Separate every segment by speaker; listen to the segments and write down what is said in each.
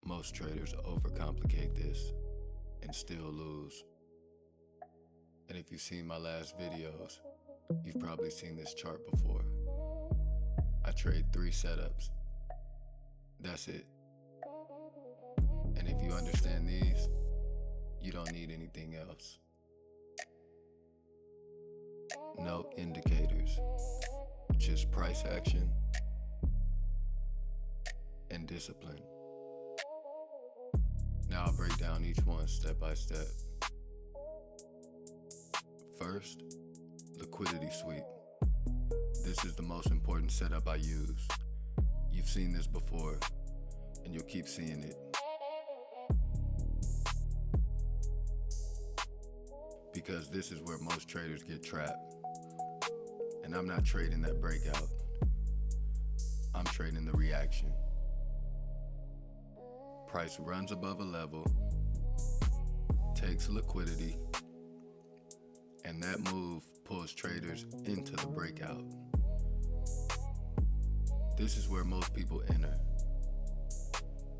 Speaker 1: Most traders overcomplicate this and still lose. And if you've seen my last videos, you've probably seen this chart before. I trade 3 setups. That's it. And if you understand these, you don't need anything else. No indicators, just price action and discipline. Now I'll break down each one step by step. First, liquidity sweep. This is the most important setup I use. You've seen this before, and you'll keep seeing it. Because this is where most traders get trapped. And I'm not trading that breakout. I'm trading the reaction. Price runs above a level, takes liquidity, and that move pulls traders into the breakout. This is where most people enter.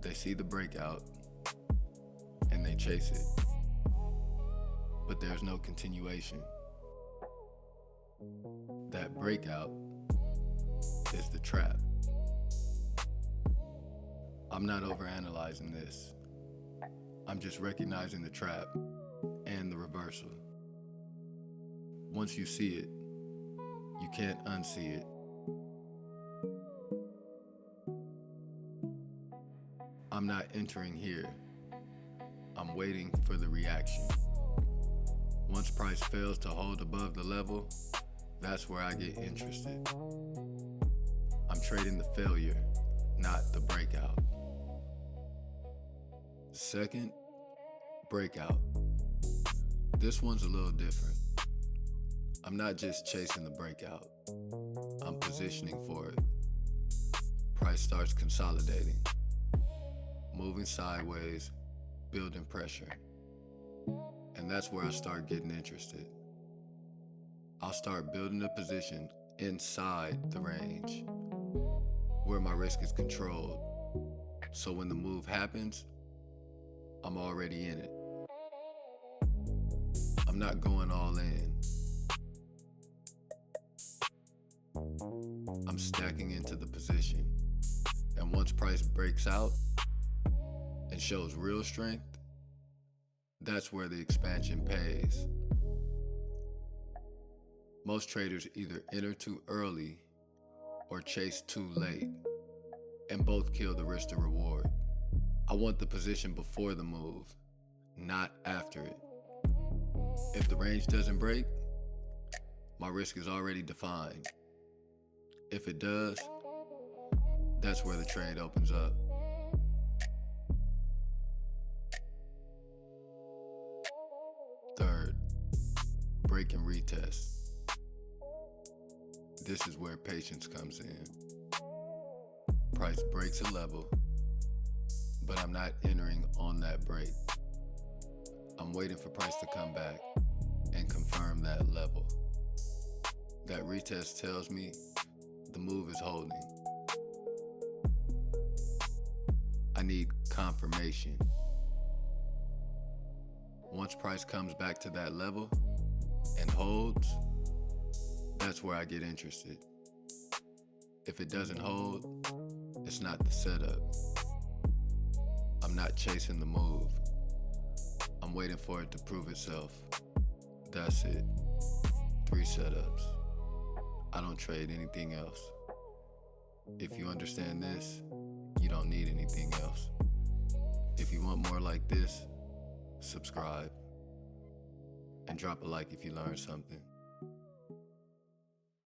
Speaker 1: They see the breakout and they chase it. But there's no continuation. That breakout is the trap. I'm not overanalyzing this. I'm just recognizing the trap and the reversal. Once you see it, you can't unsee it. I'm not entering here. I'm waiting for the reaction. Once price fails to hold above the level, that's where I get interested. I'm trading the failure, not the breakout. Second, breakout. This one's a little different. I'm not just chasing the breakout. I'm positioning for it. Price starts consolidating, moving sideways, building pressure. And that's where I start getting interested. I'll start building a position inside the range, where my risk is controlled. So when the move happens, I'm already in it. I'm not going all in. I'm stacking into the position. And once price breaks out and shows real strength, that's where the expansion pays. Most traders either enter too early or chase too late, and both kill the risk to reward. I want the position before the move, not after it. If the range doesn't break, my risk is already defined. If it does, that's where the trade opens up. Third, break and retest. This is where patience comes in. Price breaks a level, but I'm not entering on that break. I'm waiting for price to come back and confirm that level. That retest tells me the move is holding. I need confirmation. Once price comes back to that level and holds, that's where I get interested. If it doesn't hold, it's not the setup. I'm not chasing the move. I'm waiting for it to prove itself. That's it. 3 setups. I don't trade anything else. If you understand this, you don't need anything else. If you want more like this, subscribe and drop a like if you learned something.